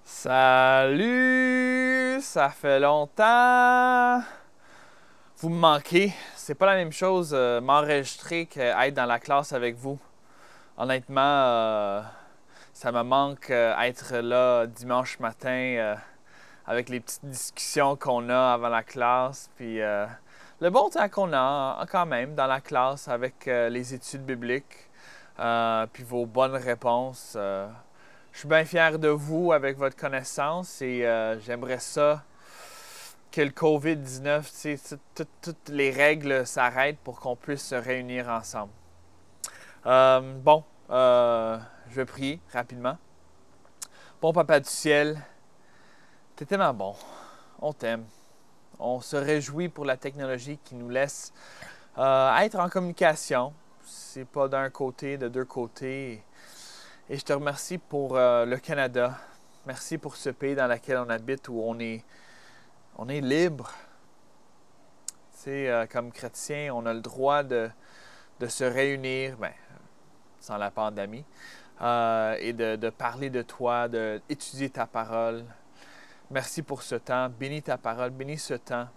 Salut! Ça fait longtemps! Vous me manquez. C'est pas la même chose m'enregistrer qu'être dans la classe avec vous. Honnêtement, ça me manque être là dimanche matin avec les petites discussions qu'on a avant la classe. Puis le bon temps qu'on a quand même dans la classe avec les études bibliques. Puis vos bonnes réponses. Je suis bien fier de vous avec votre connaissance et j'aimerais ça que le COVID-19, toutes les règles s'arrêtent pour qu'on puisse se réunir ensemble. Bon, je vais prier rapidement. Bon Papa du ciel, t'es tellement bon. On t'aime. On se réjouit pour la technologie qui nous laisse être en communication. C'est pas d'un côté, de deux côtés. Et je te remercie pour le Canada. Merci pour ce pays dans lequel on habite où on est libre. Tu sais, comme chrétien, on a le droit de se réunir, sans la pandémie, et de parler de toi, d'étudier ta parole. Merci pour ce temps. Bénis ta parole, bénis ce temps.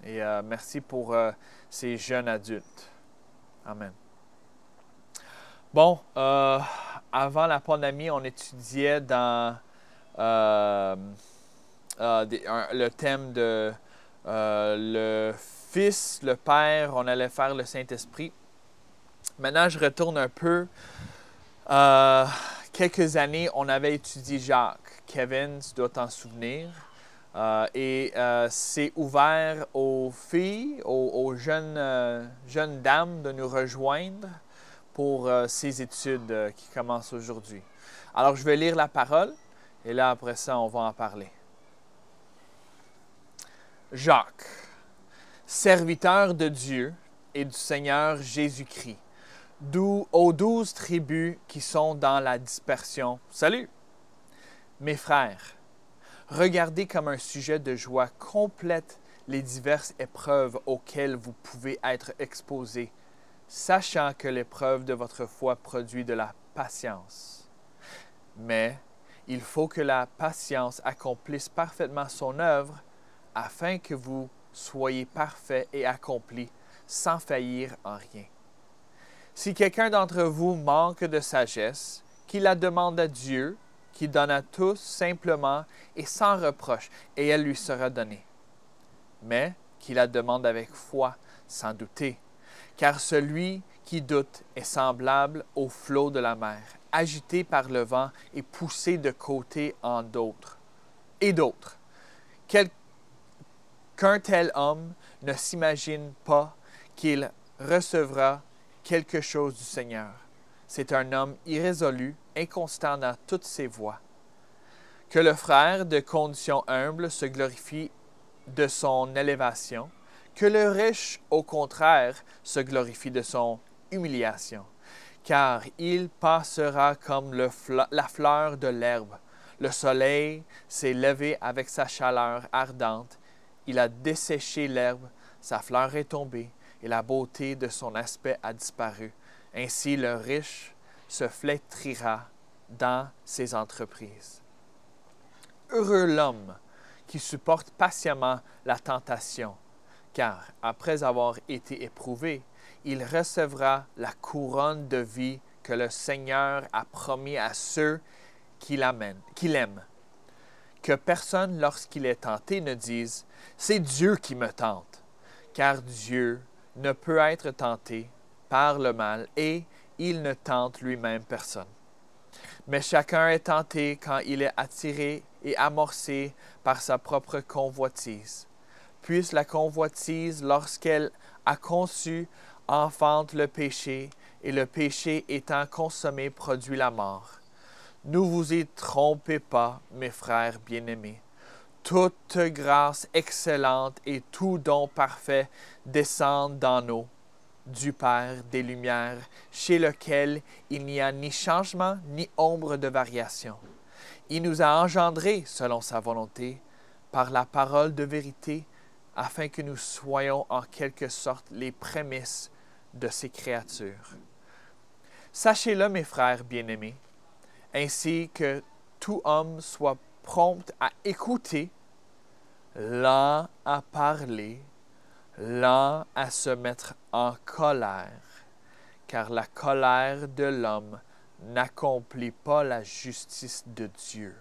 Et merci pour ces jeunes adultes. Amen. Bon, avant la pandémie, on étudiait dans le thème de le Fils, le Père, on allait faire le Saint-Esprit. Maintenant, je retourne un peu. Quelques années, on avait étudié Jacques. Kevin, tu dois t'en souvenir. Et c'est ouvert aux filles, aux jeunes dames de nous rejoindre pour ces études qui commencent aujourd'hui. Alors, je vais lire la parole et là, après ça, on va en parler. Jacques, serviteur de Dieu et du Seigneur Jésus-Christ, aux 12 tribus qui sont dans la dispersion. Salut! Mes frères, regardez comme un sujet de joie complète les diverses épreuves auxquelles vous pouvez être exposés, sachant que l'épreuve de votre foi produit de la patience. Mais il faut que la patience accomplisse parfaitement son œuvre afin que vous soyez parfaits et accomplis sans faillir en rien. Si quelqu'un d'entre vous manque de sagesse, qu'il la demande à Dieu, qui donne à tous simplement et sans reproche, et elle lui sera donnée. Mais qu'il la demande avec foi, sans douter. Car celui qui doute est semblable au flot de la mer, agité par le vent et poussé de côté en d'autres. Et d'autres. Qu'un tel homme ne s'imagine pas qu'il recevra quelque chose du Seigneur. C'est un homme irrésolu, inconstant dans toutes ses voies. Que le frère de condition humble se glorifie de son élévation, que le riche, au contraire, se glorifie de son humiliation, car il passera comme la fleur de l'herbe. Le soleil s'est levé avec sa chaleur ardente, il a desséché l'herbe, sa fleur est tombée, et la beauté de son aspect a disparu. Ainsi le riche se flétrira dans ses entreprises. Heureux l'homme qui supporte patiemment la tentation, car après avoir été éprouvé, il recevra la couronne de vie que le Seigneur a promis à ceux qui l'aiment. Que personne, lorsqu'il est tenté, ne dise « C'est Dieu qui me tente », car Dieu ne peut être tenté par le mal et il ne tente lui-même personne. Mais chacun est tenté quand il est attiré et amorcé par sa propre convoitise. Puisse la convoitise, lorsqu'elle a conçu, enfante le péché, et le péché étant consommé produit la mort. Ne vous y trompez pas, mes frères bien-aimés. Toute grâce excellente et tout don parfait descendent d'en haut, du Père des Lumières, chez lequel il n'y a ni changement ni ombre de variation. Il nous a engendrés selon sa volonté, par la parole de vérité, afin que nous soyons en quelque sorte les prémices de ses créatures. Sachez-le, mes frères bien-aimés, ainsi que tout homme soit prompt à écouter, lent à parler, lent à se mettre en colère, car la colère de l'homme n'accomplit pas la justice de Dieu.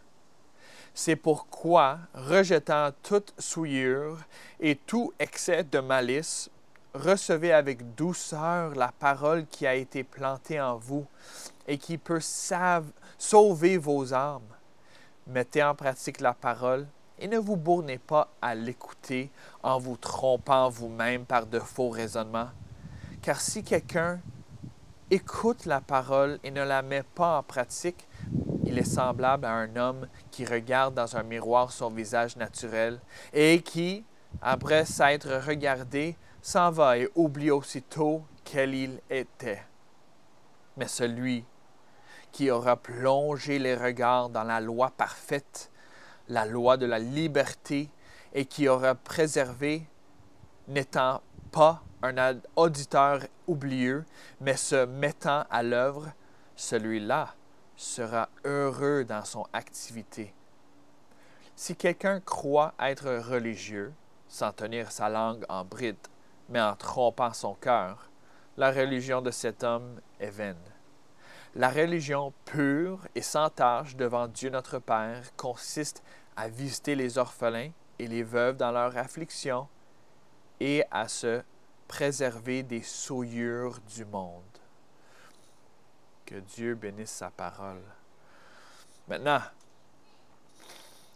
C'est pourquoi, rejetant toute souillure et tout excès de malice, recevez avec douceur la parole qui a été plantée en vous et qui peut sauver vos âmes. Mettez en pratique la parole et ne vous bornez pas à l'écouter en vous trompant vous-même par de faux raisonnements. Car si quelqu'un écoute la parole et ne la met pas en pratique, il est semblable à un homme qui regarde dans un miroir son visage naturel et qui, après s'être regardé, s'en va et oublie aussitôt quel il était. Mais celui qui aura plongé les regards dans la loi parfaite, la loi de la liberté, et qui aura préservé, n'étant pas un auditeur oublieux, mais se mettant à l'œuvre, celui-là sera heureux dans son activité. Si quelqu'un croit être religieux, sans tenir sa langue en bride, mais en trompant son cœur, la religion de cet homme est vaine. La religion pure et sans tache devant Dieu notre Père consiste à visiter les orphelins et les veuves dans leur affliction et à se préserver des souillures du monde. Que Dieu bénisse sa parole. Maintenant,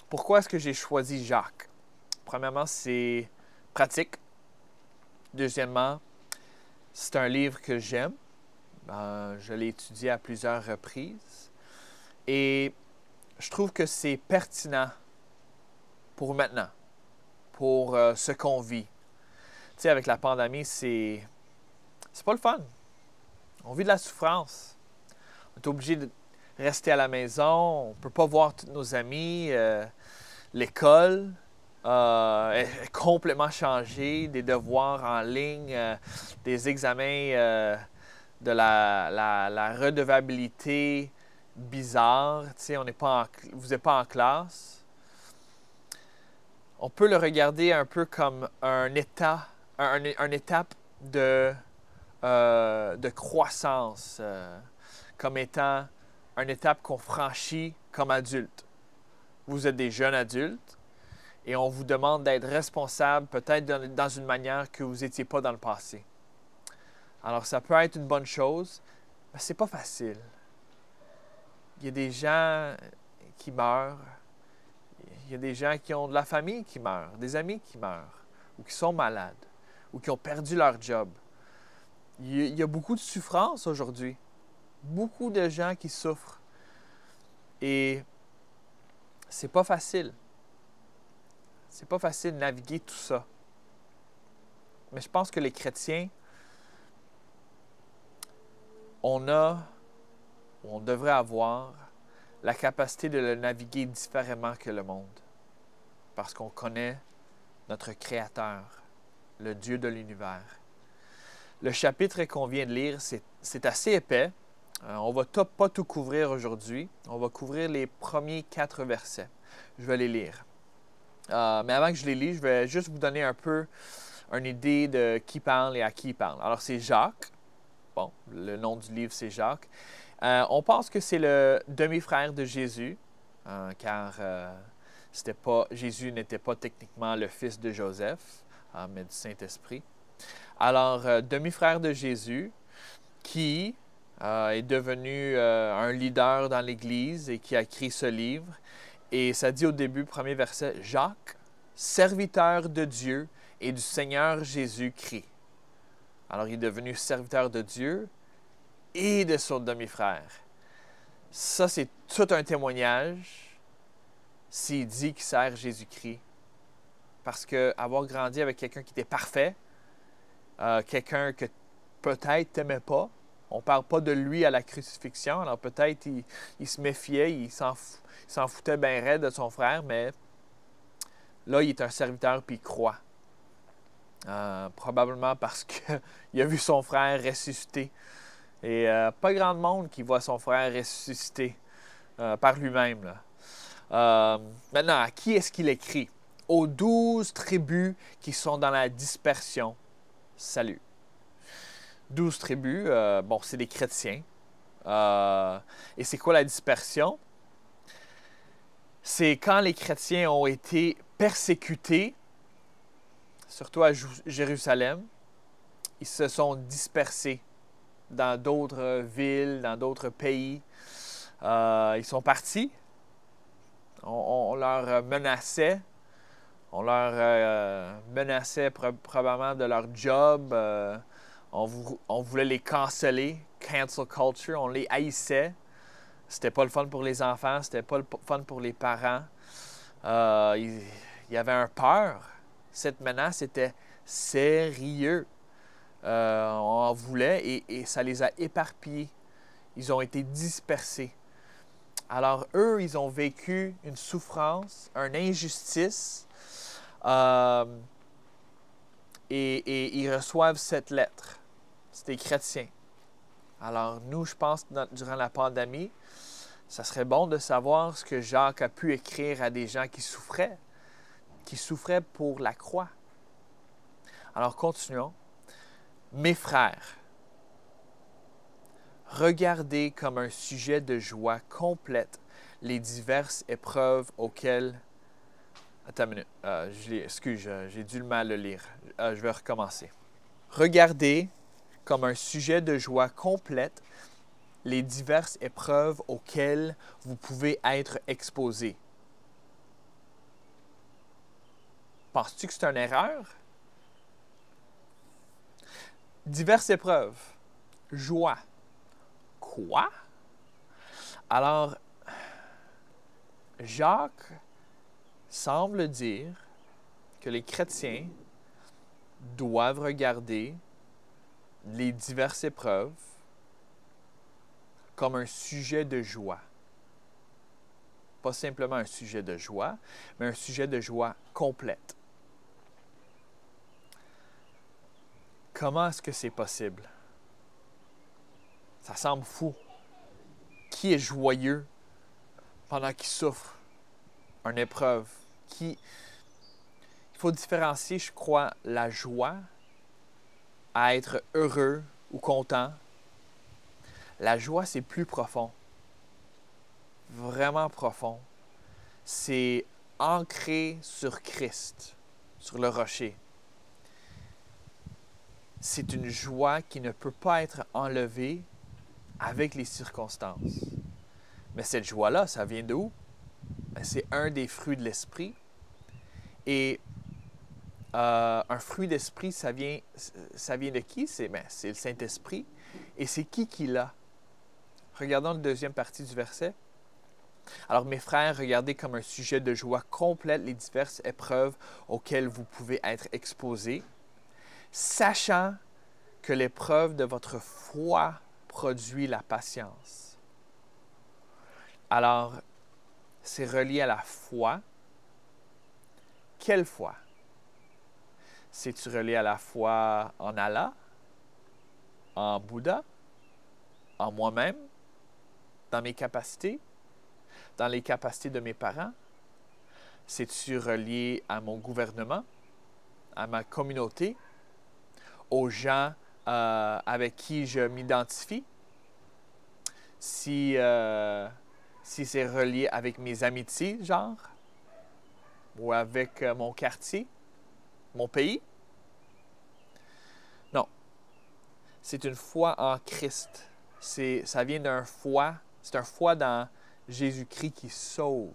pourquoi est-ce que j'ai choisi Jacques? Premièrement, c'est pratique. Deuxièmement, c'est un livre que j'aime. Je l'ai étudié à plusieurs reprises. Et je trouve que c'est pertinent pour maintenant, pour ce qu'on vit. Tu sais, avec la pandémie, c'est pas le fun. On vit de la souffrance. On est obligé de rester à la maison. On ne peut pas voir tous nos amis. L'école est complètement changée. Des devoirs en ligne, des examens de la redevabilité bizarre. Tu sais, vous n'êtes pas en classe. On peut le regarder un peu comme une étape de croissance, comme étant une étape qu'on franchit comme adulte. Vous êtes des jeunes adultes et on vous demande d'être responsable peut-être dans une manière que vous n'étiez pas dans le passé. Alors, ça peut être une bonne chose, mais ce n'est pas facile. Il y a des gens qui meurent. Il y a des gens qui ont de la famille qui meurent, des amis qui meurent, ou qui sont malades, ou qui ont perdu leur job. Il y a beaucoup de souffrance aujourd'hui. Beaucoup de gens qui souffrent. Et c'est pas facile. C'est pas facile de naviguer tout ça. Mais je pense que les chrétiens, on devrait avoir la capacité de le naviguer différemment que le monde. Parce qu'on connaît notre Créateur, le Dieu de l'univers. Le chapitre qu'on vient de lire, c'est assez épais. On ne va pas tout couvrir aujourd'hui. On va couvrir les premiers 4 versets. Je vais les lire. Mais avant que je les lise, je vais juste vous donner un peu une idée de qui parle et à qui il parle. Alors, c'est Jacques. Bon, le nom du livre, c'est Jacques. On pense que c'est le demi-frère de Jésus, car Jésus n'était pas techniquement le fils de Joseph, mais du Saint-Esprit. Alors, demi-frère de Jésus, qui est devenu un leader dans l'Église et qui a écrit ce livre. Et ça dit au début, premier verset, « Jacques, serviteur de Dieu et du Seigneur Jésus-Christ. » Alors, il est devenu serviteur de Dieu et de son demi-frère. Ça, c'est tout un témoignage s'il dit qu'il sert Jésus-Christ. Parce qu'avoir grandi avec quelqu'un qui était parfait, quelqu'un que peut-être t'aimais pas, on ne parle pas de lui à la crucifixion, alors peut-être il se méfiait, il s'en foutait bien raide de son frère, mais là, il est un serviteur puis il croit. Probablement parce qu'il a vu son frère ressusciter. Et pas grand monde qui voit son frère ressusciter par lui-même. Maintenant, à qui est-ce qu'il écrit? Aux 12 tribus qui sont dans la dispersion. Salut. 12 tribus, bon, c'est des chrétiens. Et c'est quoi la dispersion? C'est quand les chrétiens ont été persécutés, surtout à Jérusalem, ils se sont dispersés dans d'autres villes, dans d'autres pays. Ils sont partis. On leur menaçait. On leur menaçait probablement de leur job. On voulait les canceller. Cancel culture. On les haïssait. C'était pas le fun pour les enfants. C'était pas le fun pour les parents. Il y avait un peur. Cette menace était sérieux. On en voulait et ça les a éparpillés. Ils ont été dispersés. Alors, eux, ils ont vécu une souffrance, une injustice, et ils reçoivent cette lettre. C'est des chrétiens. Alors, nous, je pense, durant la pandémie, ça serait bon de savoir ce que Jacques a pu écrire à des gens qui souffraient pour la croix. Alors, continuons. Mes frères, regardez comme un sujet de joie complète les diverses épreuves auxquelles... Attends une minute. J'ai dû mal le lire. Je vais recommencer. Regardez comme un sujet de joie complète les diverses épreuves auxquelles vous pouvez être exposés. Penses-tu que c'est une erreur? Diverses épreuves. Joie. Quoi? Alors, Jacques semble dire que les chrétiens doivent regarder les diverses épreuves comme un sujet de joie. Pas simplement un sujet de joie, mais un sujet de joie complète. Comment est-ce que c'est possible? Ça semble fou. Qui est joyeux pendant qu'il souffre une épreuve? Il faut différencier, je crois, la joie à être heureux ou content. La joie, c'est plus profond. Vraiment profond. C'est ancré sur Christ, sur le rocher. C'est une joie qui ne peut pas être enlevée avec les circonstances. Mais cette joie-là, ça vient d'où? C'est un des fruits de l'esprit. Et un fruit d'esprit, ça vient de qui? C'est le Saint-Esprit. Et c'est qui l'a? Regardons la deuxième partie du verset. Alors, mes frères, regardez comme un sujet de joie complète les diverses épreuves auxquelles vous pouvez être exposés, sachant que l'épreuve de votre foi produit la patience. Alors, c'est relié à la foi. Quelle foi? C'est-tu relié à la foi en Allah, en Bouddha, en moi-même, dans mes capacités, dans les capacités de mes parents? C'est-tu relié à mon gouvernement, à ma communauté, aux gens avec qui je m'identifie? Si c'est relié avec mes amitiés, genre, ou avec mon quartier, mon pays? Non. C'est une foi en Christ. Ça vient d'un foi. C'est un foi dans Jésus-Christ qui sauve.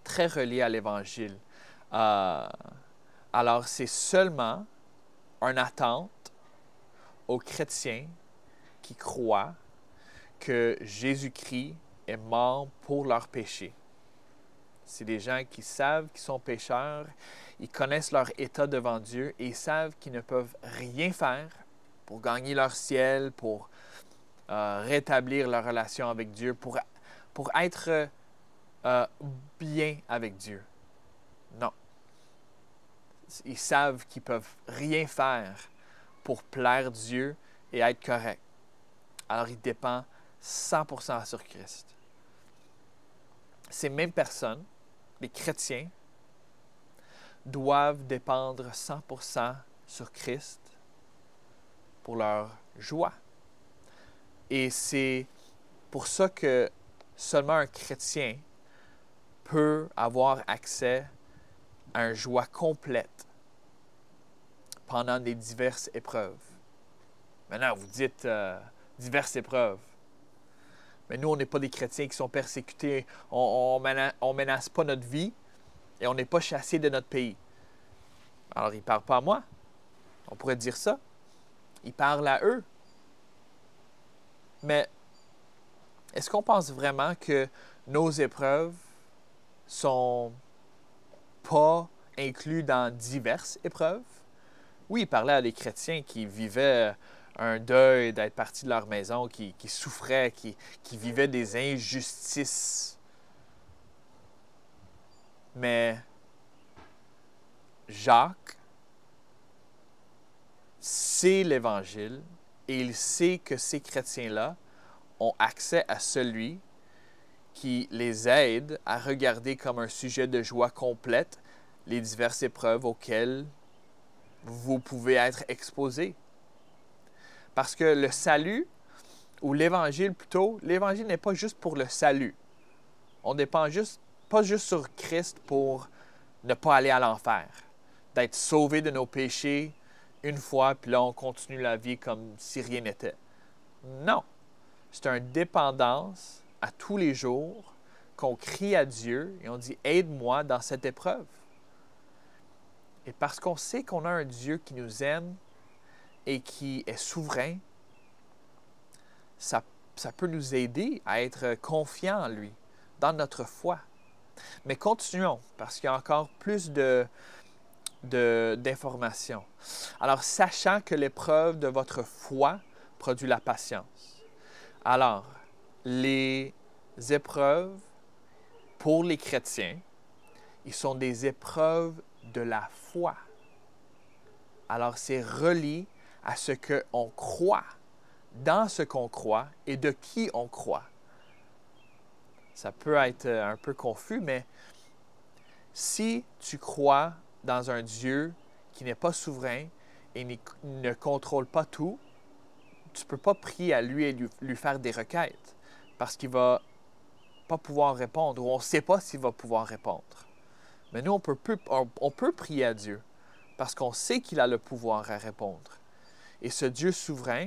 Très relié à l'Évangile. Alors, c'est seulement une attente aux chrétiens qui croient que Jésus-Christ est mort pour leurs péchés. C'est des gens qui savent qu'ils sont pécheurs, ils connaissent leur état devant Dieu et ils savent qu'ils ne peuvent rien faire pour gagner leur ciel, pour rétablir leur relation avec Dieu, pour être bien avec Dieu. Non. Ils savent qu'ils ne peuvent rien faire pour plaire Dieu et être corrects. Alors, ils dépendent 100% sur Christ. ces mêmes personnes, les chrétiens, doivent dépendre 100% sur Christ pour leur joie. Et c'est pour ça que seulement un chrétien peut avoir accès à une joie complète pendant des diverses épreuves. Maintenant, vous dites diverses épreuves. Mais nous, on n'est pas des chrétiens qui sont persécutés. On menace pas notre vie et on n'est pas chassés de notre pays. Alors, il ne parle pas à moi. On pourrait dire ça. Il parle à eux. Mais est-ce qu'on pense vraiment que nos épreuves sont pas incluses dans diverses épreuves? Oui, il parlait à des chrétiens qui vivaient un deuil d'être partis de leur maison, qui souffraient, qui vivaient des injustices. Mais Jacques sait l'Évangile et il sait que ces chrétiens-là ont accès à celui qui les aide à regarder comme un sujet de joie complète les diverses épreuves auxquelles vous pouvez être exposés. Parce que le salut, ou l'Évangile plutôt, l'Évangile n'est pas juste pour le salut. On ne dépend pas juste sur Christ pour ne pas aller à l'enfer, d'être sauvé de nos péchés une fois, puis là on continue la vie comme si rien n'était. Non, c'est une dépendance à tous les jours qu'on crie à Dieu et on dit « Aide-moi dans cette épreuve ». Et parce qu'on sait qu'on a un Dieu qui nous aime et qui est souverain, ça peut nous aider à être confiants en lui, dans notre foi. Mais continuons, parce qu'il y a encore plus d'informations. Alors, sachant que l'épreuve de votre foi produit la patience. Alors, les épreuves pour les chrétiens, ils sont des épreuves de la foi. Alors, c'est relié à ce qu'on croit, dans ce qu'on croit et de qui on croit. Ça peut être un peu confus, mais si tu crois dans un Dieu qui n'est pas souverain et ne contrôle pas tout, tu ne peux pas prier à lui et lui faire des requêtes parce qu'il ne va pas pouvoir répondre ou on ne sait pas s'il va pouvoir répondre. Mais nous, on peut prier à Dieu parce qu'on sait qu'il a le pouvoir à répondre. Et ce Dieu souverain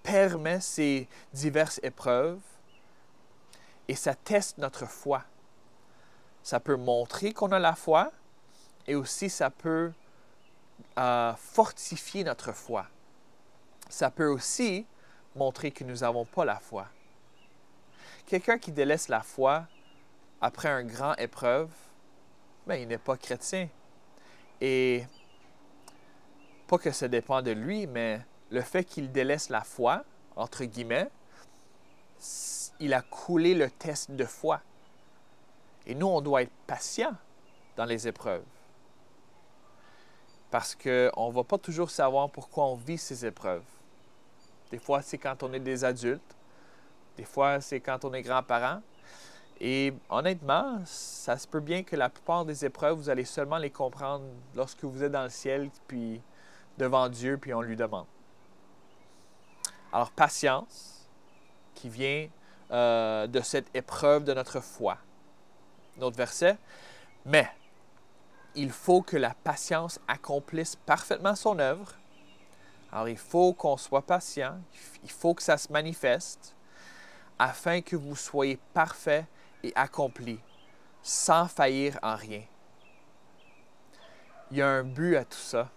permet ces diverses épreuves et ça teste notre foi. Ça peut montrer qu'on a la foi et aussi ça peut fortifier notre foi. Ça peut aussi montrer que nous n'avons pas la foi. Quelqu'un qui délaisse la foi après une grande épreuve, bien, il n'est pas chrétien. Et pas que ça dépend de lui, mais le fait qu'il délaisse la foi, entre guillemets, il a coulé le test de foi. Et nous, on doit être patient dans les épreuves. Parce qu'on ne va pas toujours savoir pourquoi on vit ces épreuves. Des fois, c'est quand on est des adultes. Des fois, c'est quand on est grands-parents. Et honnêtement, ça se peut bien que la plupart des épreuves, vous allez seulement les comprendre lorsque vous êtes dans le ciel, puis devant Dieu, puis on lui demande. Alors, patience, qui vient de cette épreuve de notre foi. Notre verset. Mais, il faut que la patience accomplisse parfaitement son œuvre. Alors, il faut qu'on soit patient. Il faut que ça se manifeste afin que vous soyez parfaits et accomplis, sans faillir en rien. Il y a un but à tout ça.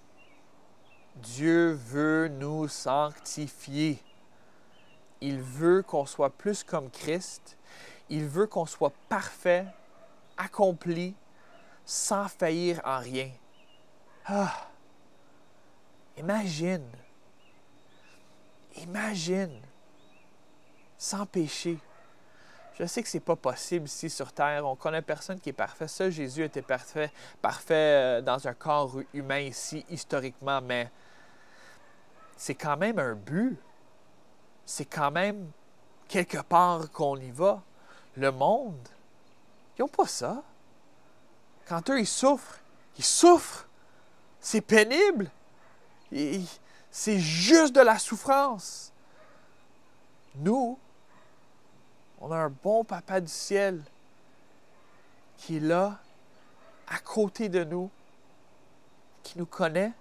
Dieu veut nous sanctifier. Il veut qu'on soit plus comme Christ. Il veut qu'on soit parfait, accompli, sans faillir en rien. Ah! Imagine! Imagine! Sans péché. Je sais que ce n'est pas possible ici sur Terre. On connaît personne qui est parfait. Seul Jésus était parfait dans un corps humain ici, historiquement, mais c'est quand même un but. C'est quand même quelque part qu'on y va. Le monde Ils n'ont pas ça. Quand eux, ils souffrent. Ils souffrent. C'est pénible. C'est juste de la souffrance. Nous, on a un bon papa du ciel qui est là, à côté de nous, qui nous connaît,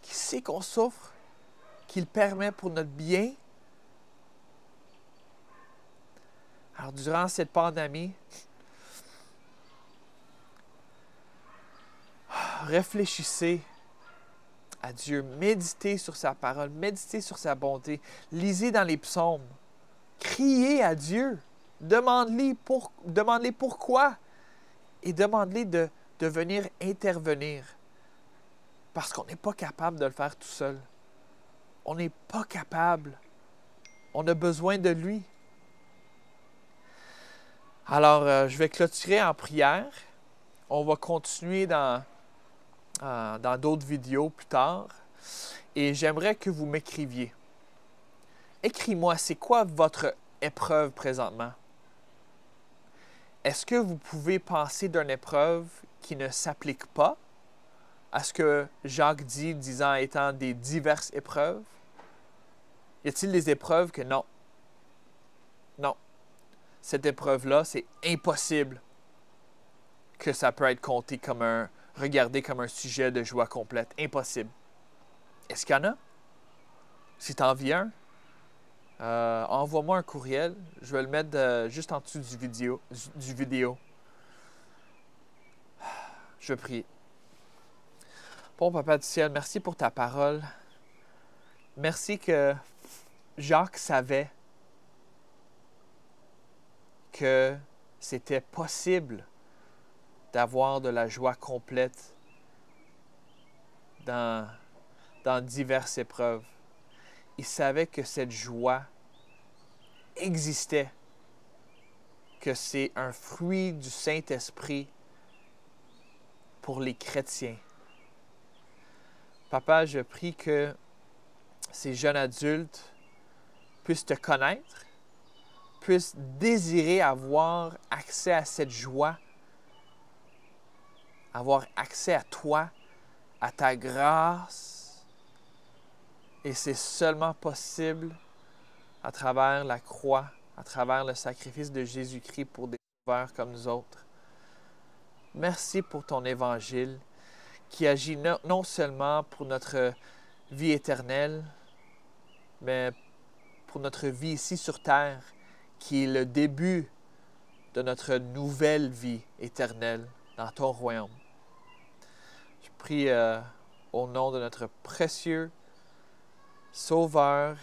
qui sait qu'on souffre, qui le permet pour notre bien. Alors, durant cette pandémie, réfléchissez à Dieu, méditez sur sa parole, méditez sur sa bonté, lisez dans les psaumes, criez à Dieu, demande-lui pourquoi et demande-lui de venir intervenir parce qu'on n'est pas capable de le faire tout seul. On n'est pas capable. On a besoin de lui. Alors, je vais clôturer en prière. On va continuer dans d'autres vidéos plus tard. Et j'aimerais que vous m'écriviez. Écris-moi, c'est quoi votre épreuve présentement? Est-ce que vous pouvez penser d'une épreuve qui ne s'applique pas à ce que Jacques dit, disant étant des diverses épreuves? Y a-t-il des épreuves que non? Non. Cette épreuve-là, c'est impossible que ça peut être compté comme regardé comme un sujet de joie complète. Impossible. Est-ce qu'il y en a? Si tu en vis un, envoie-moi un courriel. Je vais le mettre juste en dessous du vidéo. Je prie. Bon Papa du ciel, merci pour ta parole. Merci que Jacques savait que c'était possible d'avoir de la joie complète dans diverses épreuves. Il savait que cette joie existait, que c'est un fruit du Saint-Esprit pour les chrétiens. Papa, je prie que ces jeunes adultes puissent te connaître, puissent désirer avoir accès à cette joie, avoir accès à toi, à ta grâce. Et c'est seulement possible à travers la croix, à travers le sacrifice de Jésus-Christ pour des sauveurs comme nous autres. Merci pour ton évangile qui agit non seulement pour notre vie éternelle, mais pour notre vie ici sur terre, qui est le début de notre nouvelle vie éternelle dans ton royaume. Je prie au nom de notre précieux Sauveur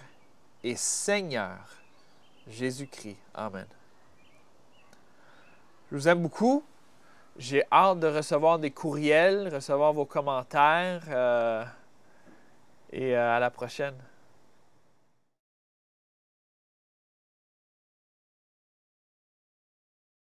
et Seigneur, Jésus-Christ. Amen. Je vous aime beaucoup. J'ai hâte de recevoir des courriels, recevoir vos commentaires et à la prochaine.